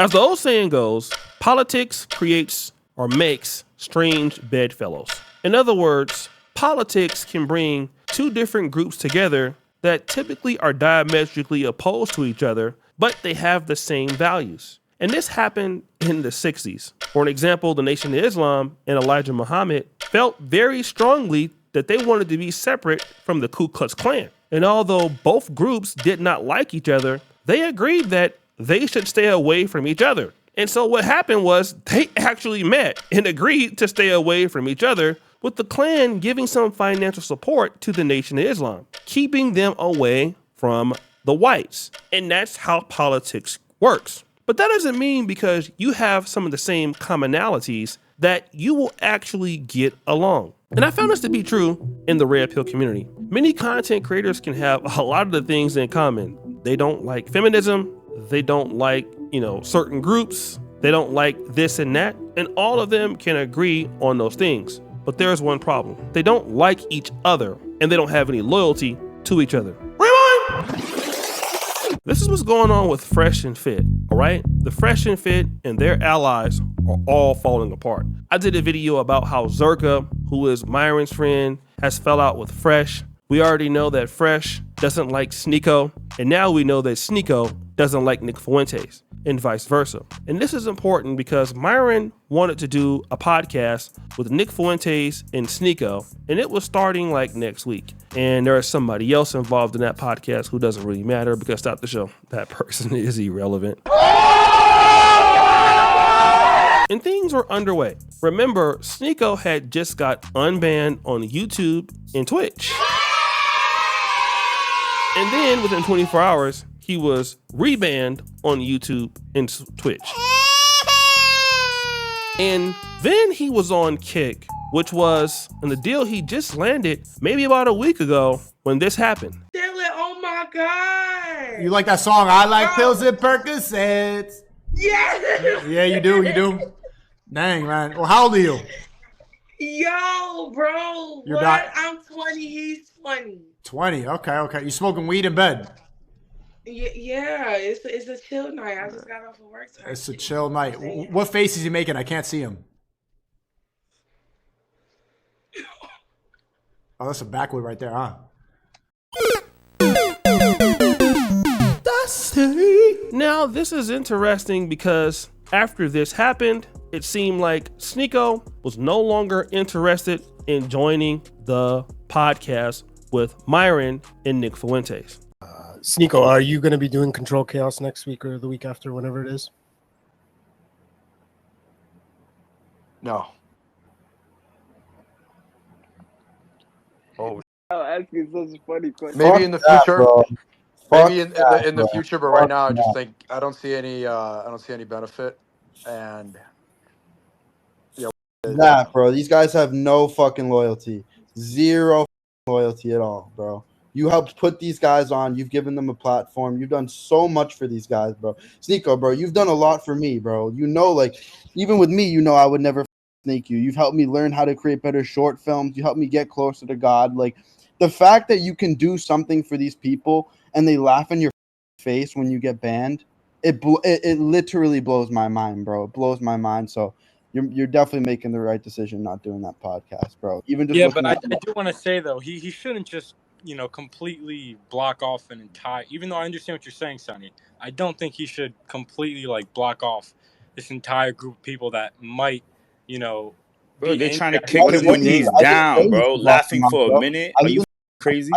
As the old saying goes, politics creates or makes strange bedfellows. In other words, politics can bring two different groups together that typically are diametrically opposed to each other, but they have the same values. And this happened in the 60s. For an example, the Nation of Islam and Elijah Muhammad felt very strongly that they wanted to be separate from the Ku Klux Klan. And although both groups did not like each other, they agreed that they should stay away from each other. And so what happened was they actually met and agreed to stay away from each other, with the Klan giving some financial support to the Nation of Islam, keeping them away from the whites. And that's how politics works. But that doesn't mean because you have some of the same commonalities that you will actually get along. And I found this to be true in the Red Pill community. Many content creators can have a lot of the things in common. They don't like feminism. They don't like, certain groups. They don't like this and that. And all of them can agree on those things. But there's one problem. They don't like each other and they don't have any loyalty to each other. Rewind! This is what's going on with Fresh and Fit, all right? The Fresh and Fit and their allies are all falling apart. I did a video about how Zerka, who is Myron's friend, has fell out with Fresh. We already know that Fresh doesn't like Sneeko, and now we know that Sneeko doesn't like Nick Fuentes, and vice versa. And this is important because Myron wanted to do a podcast with Nick Fuentes and Sneeko, and it was starting like next week. And there is somebody else involved in that podcast who doesn't really matter because stop the show. That person is irrelevant. And things were underway. Remember, Sneeko had just got unbanned on YouTube and Twitch. And then within 24 hours, he was rebanned on YouTube and Twitch. And then he was on Kick, which was in the deal he just landed maybe about a week ago when this happened. Oh my God. You like that song, I Like Pills and Percocets? Yes. Yeah, you do. Dang, man. Well, how old are you? Yo, bro. You're what? not- I'm 20. He's 20. 20. Okay. You smoking weed in bed? Yeah, it's a chill night. I just got off of work. It's a chill night. What face is he making? I can't see him. Oh, that's a backwood right there, huh? Now, this is interesting because after this happened, it seemed like Sneeko was no longer interested in joining the podcast with Myron and Nick Fuentes. Sneeko, are you going to be doing Control Chaos next week or the week after, whenever it is? No. Oh, asking such a funny question. Maybe in the future. Maybe in the future, but right now I just think I don't see any benefit. And Nah, bro. These guys have no fucking loyalty. Zero loyalty at all, bro. You helped put these guys on. You've given them a platform. You've done so much for these guys, bro. Sneeko, bro, you've done a lot for me, bro. Even with me, I would never snake you. You've helped me learn how to create better short films. You helped me get closer to God. Like, the fact that you can do something for these people and they laugh in your face when you get banned, it literally blows my mind, bro. It blows my mind. So you're definitely making the right decision not doing that podcast, bro. Even just but I do want to say though, he shouldn't just completely block off an entire. Even though I understand what you're saying, Sonny, I don't think he should completely block off this entire group of people that might, Bro, they're trying to kick him when he's down, bro. Laughing for a minute. Are you crazy?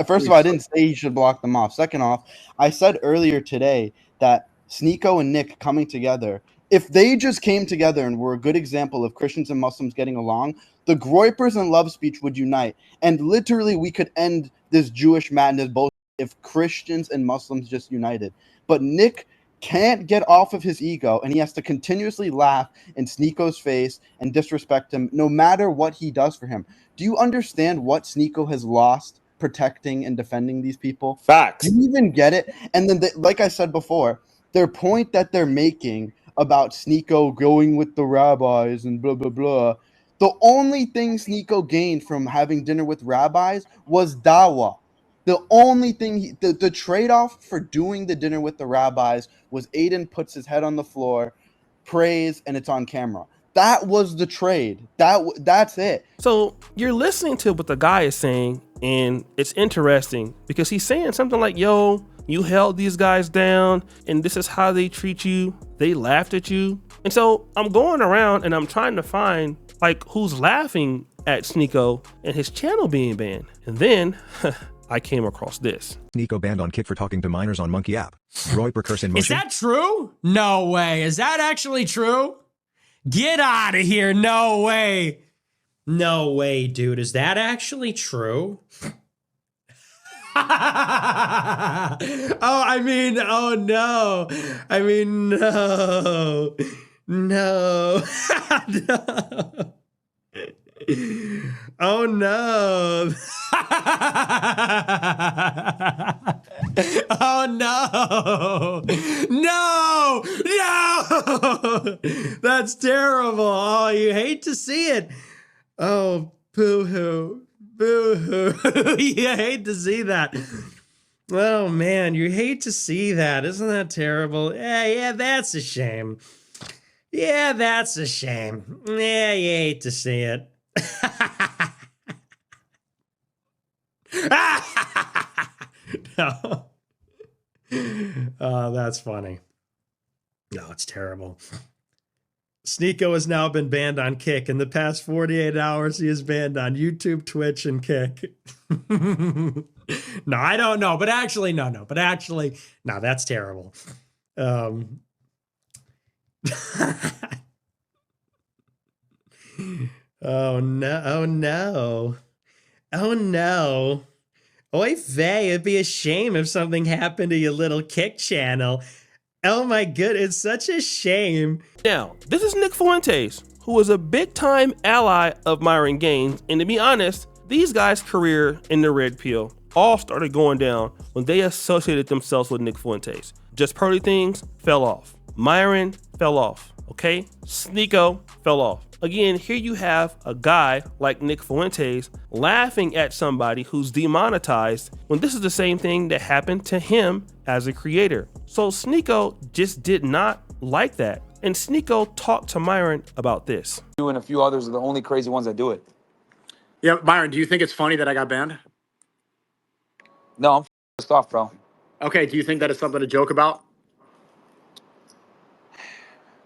First of all, I didn't say you should block them off. Second off, I said earlier today that Sneeko and Nick coming together, if they just came together and were a good example of Christians and Muslims getting along, the Groypers and Love Speech would unite. And literally, we could end this Jewish madness both if Christians and Muslims just united. But Nick can't get off of his ego, and he has to continuously laugh in Sneeko's face and disrespect him no matter what he does for him. Do you understand what Sneeko has lost protecting and defending these people? Facts. Do you even get it? And then, like I said before, their point that they're making about Sneeko going with the rabbis and blah, blah, blah, the only thing Sneeko gained from having dinner with rabbis was dawah. The only thing, the trade-off for doing the dinner with the rabbis was Aiden puts his head on the floor, prays, and it's on camera. That was the trade. That's it. So you're listening to what the guy is saying, and it's interesting because he's saying something like, yo, you held these guys down, and this is how they treat you. They laughed at you. And so I'm going around and I'm trying to find like who's laughing at Sneako and his channel being banned. And then I came across this. Sneako banned on Kick for talking to minors on Monkey app. Roy Percursion motion. Is that true? No way. Is that actually true? Get out of here. No way. No way, dude. Is that actually true? Oh, I mean, oh no. I mean, no. No. No. Oh no. Oh no. No. No. That's terrible. Oh, you hate to see it. Oh, boo-hoo. Boo-hoo. You hate to see that. Oh man, you hate to see that. Isn't that terrible? Yeah, that's a shame. Yeah, that's a shame. Yeah, you hate to see it. No. Oh, that's funny. No, it's terrible. Sneako has now been banned on Kick. In the past 48 hours, he is banned on YouTube, Twitch, and Kick. No, I don't know. But actually, no. But actually, no, that's terrible. Oh, no. Oh, no. Oh, no. Oy vey, it'd be a shame if something happened to your little Kick channel. Oh my good, it's such a shame. Now, this is Nick Fuentes, who was a big-time ally of Myron Gaines, and to be honest, these guys' career in the Red Pill all started going down when they associated themselves with Nick Fuentes. Just Purdy things fell off. Myron fell off, okay? Sneako fell off. Again, here you have a guy like Nick Fuentes laughing at somebody who's demonetized when this is the same thing that happened to him as a creator. So Sneako just did not like that. And Sneako talked to Myron about this. You and a few others are the only crazy ones that do it. Yeah, Myron, do you think it's funny that I got banned? No, I'm pissed off, bro. Okay, do you think that it's something to joke about?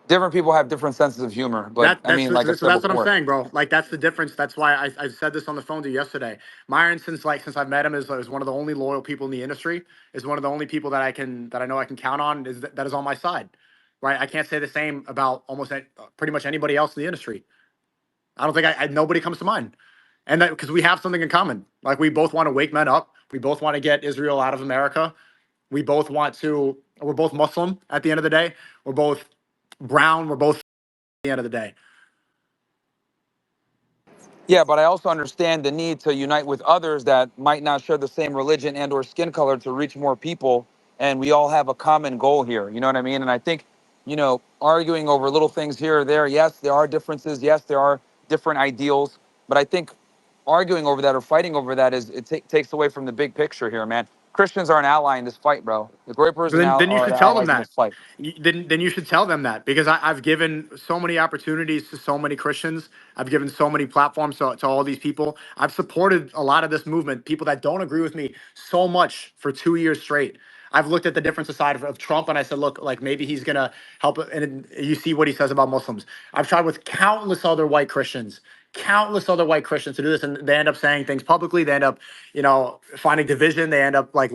Different people have different senses of humor, but I mean, like I said that's before. what I'm saying, bro. Like that's the difference. That's why I said this on the phone to you yesterday. Myron, since I've met him, is one of the only loyal people in the industry. Is one of the only people that I know I can count on. That is on my side, right? I can't say the same about almost pretty much anybody else in the industry. I don't think nobody comes to mind, and that because we have something in common. Like we both want to wake men up. We both want to get Israel out of America. We both want to. We're both Muslim at the end of the day. We're both brown. We're both at the end of the day. Yeah, but I also understand the need to unite with others that might not share the same religion and or skin color to reach more people. And we all have a common goal here. You know what I mean? And I think, arguing over little things here or there, yes, there are differences. Yes, there are different ideals. But I think arguing over that or fighting over that takes away from the big picture here, man. Christians are an ally in this fight, bro. The Groypers Then you should tell them that. Fight. Then you should tell them that because I've given so many opportunities to so many Christians. I've given so many platforms to all these people. I've supported a lot of this movement, people that don't agree with me so much for 2 years straight. I've looked at the different side of Trump and I said, look, like maybe he's going to help. And you see what he says about Muslims. I've tried with countless other white Christians to do this. And they end up saying things publicly. They end up, finding division. They end up like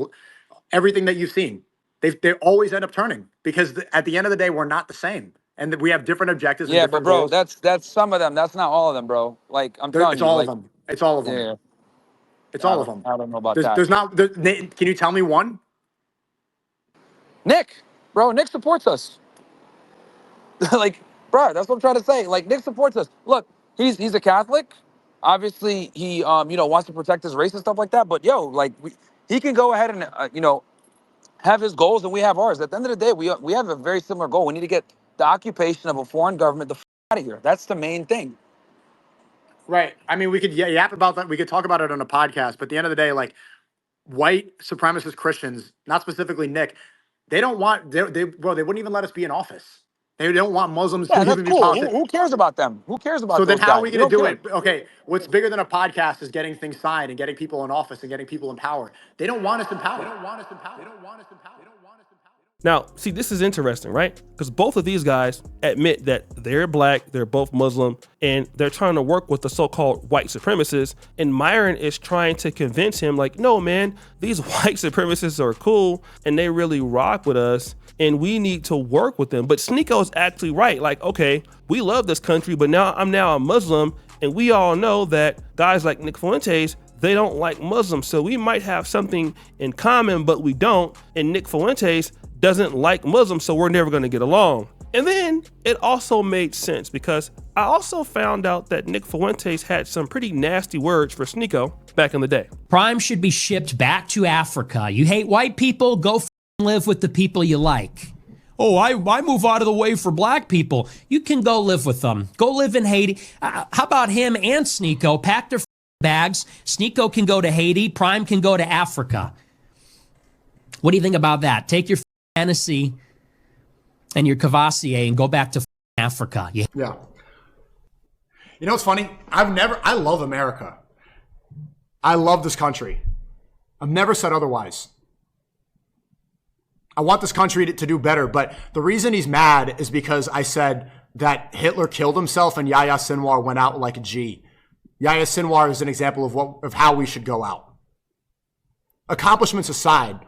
everything that you've seen. They always end up turning because at the end of the day, we're not the same. And we have different objectives. Yeah, and but different bro, goals. that's some of them. That's not all of them, bro. Like I'm telling It's you. all Like, of them. It's all of them. Yeah. It's all of them. I don't know about that. There's not. Can you tell me one? Nick supports us. Like, bro, that's what I'm trying to say. Like, Nick supports us. Look, he's a Catholic. Obviously, he wants to protect his race and stuff like that. But he can go ahead and have his goals and we have ours. At the end of the day, we have a very similar goal. We need to get the occupation of a foreign government the out of here. That's the main thing. Right. I mean, we could yap about that. We could talk about it on a podcast. But at the end of the day, like, white supremacist Christians, not specifically Nick, they don't want, they wouldn't even let us be in office. They don't want Muslims Yeah, to that's even be cool. politics. Who cares about them? Who cares about So then those how are guys? we We going to don't do care. it? Okay, what's bigger than a podcast is getting things signed and getting people in office and getting people in power. They don't want us in power. They don't want us in power. They don't want us in power. They don't want us in power. Now, see, this is interesting, right? Because both of these guys admit that they're black, they're both Muslim, and they're trying to work with the so-called white supremacists. And Myron is trying to convince him, like, no, man, these white supremacists are cool and they really rock with us and we need to work with them. But Sneako's actually right. Like, okay, we love this country, but now I'm a Muslim, and we all know that guys like Nick Fuentes, they don't like Muslims. So we might have something in common, but we don't. And Nick Fuentes doesn't like Muslims, so we're never going to get along. And then it also made sense because I also found out that Nick Fuentes had some pretty nasty words for Sneako back in the day. Prime should be shipped back to Africa. You hate white people? Go live with the people you like. Oh, I move out of the way for black people. You can go live with them. Go live in Haiti. How about him and Sneako? Pack their bags. Sneako can go to Haiti. Prime can go to Africa. What do you think about that? Take your Hennessy and your Cavassier and go back to Africa. Yeah. You know what's funny? I love America. I love this country. I've never said otherwise. I want this country to do better, but the reason he's mad is because I said that Hitler killed himself and Yahya Sinwar went out like a G. Yahya Sinwar is an example of how we should go out. Accomplishments aside,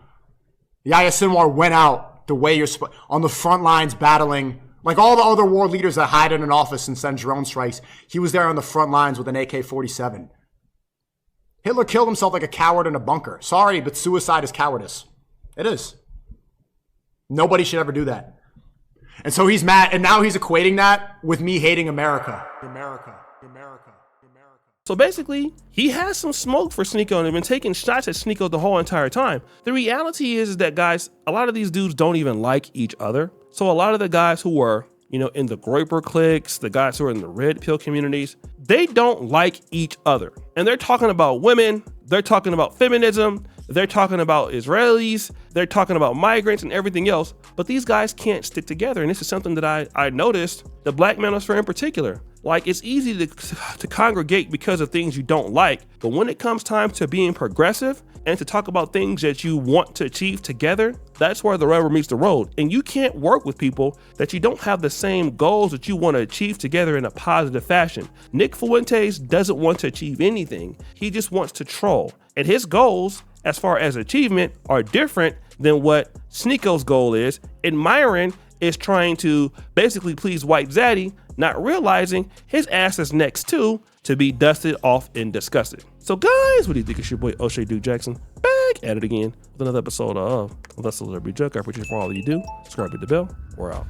Yahya Sinwar went out the way you're on the front lines battling, like all the other war leaders that hide in an office and send drone strikes. He was there on the front lines with an AK-47. Hitler killed himself like a coward in a bunker. Sorry, but suicide is cowardice. It is. Nobody should ever do that. And so he's mad, and now he's equating that with me hating America. America. So basically, he has some smoke for Sneako and have been taking shots at Sneako the whole entire time. The reality is that, guys, a lot of these dudes don't even like each other. So a lot of the guys who were, in the Groyper cliques, the guys who are in the red pill communities, they don't like each other. And they're talking about women, they're talking about feminism, they're talking about Israelis, they're talking about migrants and everything else, but these guys can't stick together. And this is something that I noticed, the Black manosphere in particular. Like, it's easy to congregate because of things you don't like, but when it comes time to being progressive and to talk about things that you want to achieve together, that's where the rubber meets the road. And you can't work with people that you don't have the same goals that you want to achieve together in a positive fashion. Nick Fuentes doesn't want to achieve anything. He just wants to troll. And his goals, as far as achievement, are different than what Sneako's goal is. And Myron is trying to basically please White Zaddy, not realizing his ass is next to be dusted off and disgusted. So guys, what do you think? It's your boy O'Shea Duke Jackson back at it again with another episode of Let's Celebrity Joke. I appreciate it for all that you do. Subscribe, hit the bell. We're out.